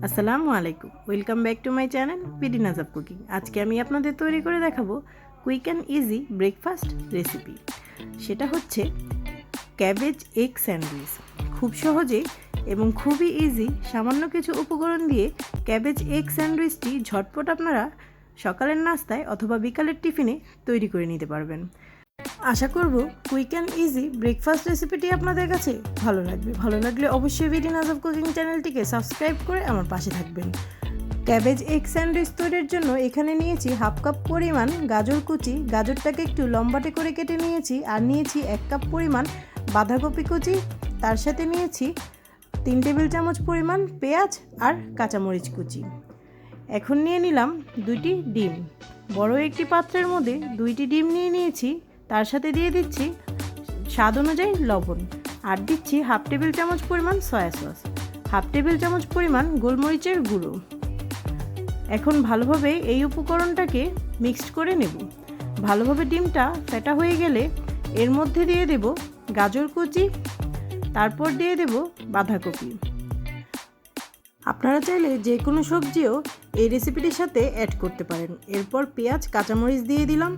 আসসালামু আলাইকুম, welcome back to my channel BD Najab cooking. আজকে আমি আপনাদের তৈরি করে দেখাবো quick and easy breakfast recipe. সেটা হচ্ছে ক্যাবেজ এগ স্যান্ডউইচ। খুব সহজে এবং খুবই ইজি সামান্য কিছু উপকরণ দিয়ে ক্যাবেজ এগ স্যান্ডউইচটি ঝটপট আপনারা সকালের নাস্তায় অথবা বিকালের টিফিনে তৈরি করে নিতে পারবেন। আশা করব কুইক অ্যান্ড ইজি ব্রেকফাস্ট রেসিপিটি আপনাদের কাছে ভালো লাগবে। ভালো লাগলে অবশ্যই বিডি নাজাব কুকিং চ্যানেলটিকে সাবস্ক্রাইব করে আমার পাশে থাকবেন। ক্যাবেজ এগ স্যান্ডউইচ তৈরির জন্য এখানে নিয়েছি হাফ কাপ পরিমাণ গাজর কুচি। গাজরটাকে একটু লম্বাটে করে কেটে নিয়েছি। আর নিয়েছি 1 কাপ পরিমাণ বাঁধাকপি কুচি। তার সাথে নিয়েছি 3 টেবিল চামচ পরিমাণ পেঁয়াজ আর কাঁচামরিচ কুচি। এখন নিয়ে নিলাম 2টি ডিম। বড় একটি পাত্রের মধ্যে 2টি ডিম নিয়ে নিয়েছি। তার সাথে দিয়ে দিচ্ছি স্বাদ অনুযায়ী লবণ, আর দিচ্ছি হাফ টেবিল চামচ পরিমাণ সয়া সস, হাফ টেবিল চামচ পরিমাণ গোলমরিচের গুঁড়ো। এখন ভালোভাবে এই উপকরণটাকে মিক্সড করে নেব। ভালোভাবে ডিমটা ফেটা হয়ে গেলে এর মধ্যে দিয়ে দেব গাজর কুচি, তারপর দিয়ে দেব বাঁধাকপি। আপনারা চাইলে যে কোনো সবজিও এই রেসিপিটির সাথে অ্যাড করতে পারেন। এরপর পেঁয়াজ কাঁচামরিচ দিয়ে দিলাম।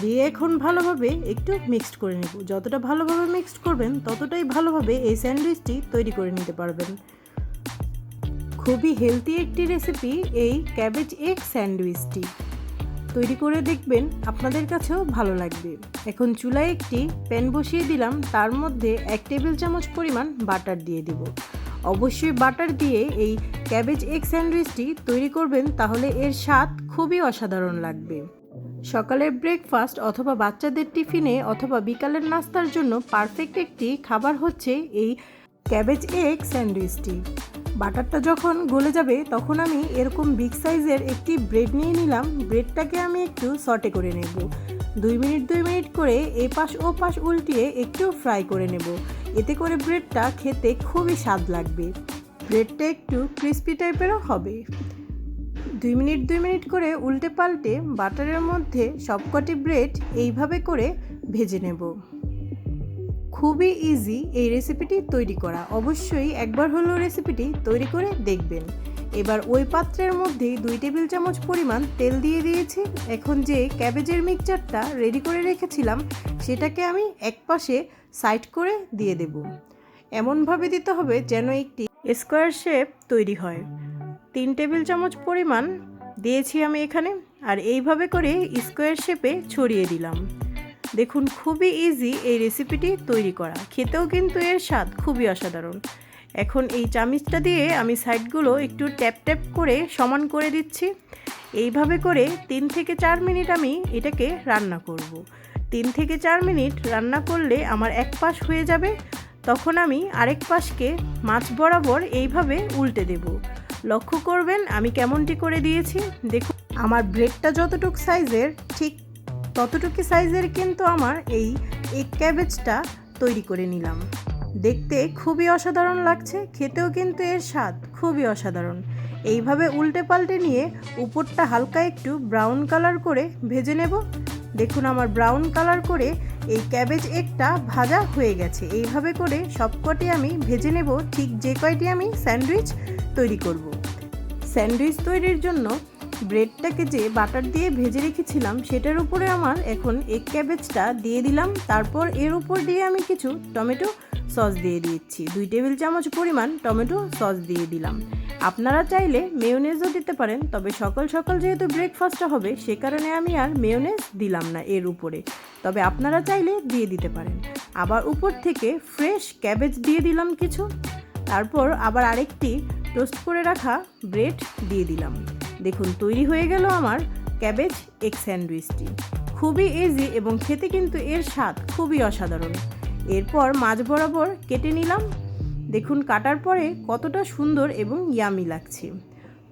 দিয়ে এখন ভালোভাবে একটু মিক্সড করে নেব। যতটা ভালোভাবে মিক্সড করবেন ততটাই ভালোভাবে এই স্যান্ডউইচটি তৈরি করে নিতে পারবেন। খুবই হেলদি একটি রেসিপি এই ক্যাবেজ এগ স্যান্ডউইচটি। তৈরি করে দেখবেন, আপনাদের কাছেও ভালো লাগবে। এখন চুলায় একটি প্যান বসিয়ে দিলাম। তার মধ্যে 1 টেবিল চামচ পরিমাণ বাটার দিয়ে দেব। অবশ্যই বাটার দিয়ে এই ক্যাবেজ এগ স্যান্ডউইচটি তৈরি করবেন, তাহলে এর স্বাদ খুবই অসাধারণ লাগবে। সকালের ব্রেকফাস্ট অথবা বাচ্চাদের টিফিনে অথবা বিকালের নাস্তার জন্য পারফেক্ট একটি খাবার হচ্ছে এই ক্যাবেজ এগ স্যান্ডউইচটি। বাটারটা যখন গলে যাবে তখন আমি এরকম বিগ সাইজের একটি ব্রেড নিয়ে নিলাম। ব্রেডটাকে আমি একটু সটে করে নেব। 2 মিনিট করে এপাশ ও পাশ উল্টিয়ে একটু ফ্রাই করে নেব। এতে করে ব্রেডটা খেতে খুবই স্বাদ লাগবে। ব্রেডটা একটু ক্রিস্পি টাইপেরও হবে। 2 মিনিট করে উল্টে পাল্টে বাটারের মধ্যে সবকটি ব্রেড এইভাবে করে ভেজে নেব। খুবই ইজি এই রেসিপিটি তৈরি করা। অবশ্যই একবার হলেও রেসিপিটি তৈরি করে দেখবেন। এবার ওই পাত্রের মধ্যে 2 টেবিল চামচ পরিমাণ তেল দিয়ে দিয়েছি। এখন যে ক্যাবেজের মিক্সচারটা রেডি করে রেখেছিলাম সেটাকে আমি একপাশে সাইড করে দিয়ে দেব। এমনভাবে দিতে হবে যেন একটি স্কোয়ার শেপ তৈরি হয়। 3 টেবিল চামচ পরিমাণ দিয়েছি আমি এখানে, আর এইভাবে করে স্কোয়ার শেপে ছড়িয়ে দিলাম। দেখুন, খুবই ইজি এই রেসিপিটি তৈরি করা। খেতেও কিন্তু এর স্বাদ খুবই অসাধারণ। এখন এই চামচটা দিয়ে আমি সাইডগুলো একটু ট্যাপ ট্যাপ করে সমান করে দিচ্ছি। এইভাবে করে 3 থেকে 4 মিনিট আমি এটাকে রান্না করব। 3 থেকে 4 মিনিট রান্না করলে আমার এক পাশ হয়ে যাবে। তখন আমি আরেক পাশকে মাছ বরাবর এইভাবে উল্টে দেব। লক্ষ্য করবেন আমি কেমনটি করে দিয়েছি। দেখুন, আমার ব্রেডটা যতটুকু সাইজের ঠিক ততটুকু সাইজের কিন্তু আমার এই এগ ক্যাবেজটা তৈরি করে নিলাম। দেখতে খুবই অসাধারণ লাগছে, খেতেও কিন্তু এর স্বাদ খুবই অসাধারণ। এইভাবে উল্টে পাল্টে নিয়ে উপরটা হালকা একটু ব্রাউন কালার করে ভেজে নেব। দেখুন, আমার ব্রাউন কালার করে এই ক্যাবেজ এগটা ভাজা হয়ে গেছে। এইভাবে করে সবকটি আমি ভেজে নেব, ঠিক যে কয়টি আমি স্যান্ডউইচ তৈরি করব। স্যান্ডউইচ তৈরির জন্য ব্রেডটাকে যে বাটার দিয়ে ভেজে রেখেছিলাম সেটার উপরে আমার এখন এগ ক্যাবেজটা দিয়ে দিলাম। তারপর এর উপর দিয়ে আমি কিছু টমেটো সস দিয়ে দিচ্ছি। 2 টেবিল চামচ পরিমাণ টমেটো সস দিয়ে দিলাম। আপনারা চাইলে মেয়োনেজও দিতে পারেন, তবে সকাল সকাল যেহেতু ব্রেকফাস্টটা হবে সে কারণে আমি আর মেয়োনেজ দিলাম না এর উপরে, তবে আপনারা চাইলে দিয়ে দিতে পারেন। আবার উপর থেকে ফ্রেশ ক্যাবেজ দিয়ে দিলাম কিছু। তারপর আবার আরেকটি টোস্ট করে রাখা ব্রেড দিয়ে দিলাম। দেখুন, তৈরি হয়ে গেল আমার ক্যাবেজ এগ স্যান্ডউইচটি। খুবই ইজি এবং খেতে কিন্তু এর স্বাদ খুবই অসাধারণ। এরপর মাছ বরাবর কেটে নিলাম। দেখুন, কাটার পরে কতটা সুন্দর এবং ইয়ামি লাগছে।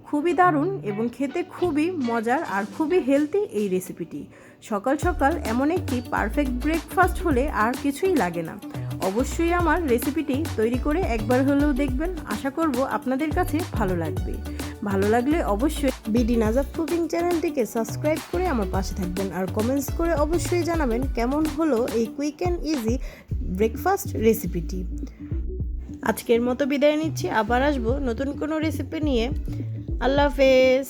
খুবই দারুণ এবং খেতে খুবই মজার আর খুবই হেলদি এই রেসিপিটি। সকাল সকাল এমন একটি পারফেক্ট ব্রেকফাস্ট হলে আর কিছুই লাগে না। অবশ্যই আমার রেসিপিটি তৈরি করে একবার হলেও দেখবেন। আশা করব আপনাদের কাছে ভালো লাগবে। ভালো লাগলে অবশ্যই বিডি নাজাব কুকিং চ্যানেলটিকে সাবস্ক্রাইব করে আমার পাশে থাকবেন, আর কমেন্টস করে অবশ্যই জানাবেন কেমন হলো এই কুইক অ্যান্ড ইজি ব্রেকফাস্ট রেসিপিটি। আজকের মতো বিদায় নিচ্ছি, আবার আসবো নতুন কোনো রেসিপি নিয়ে। আল্লাহ হাফেজ।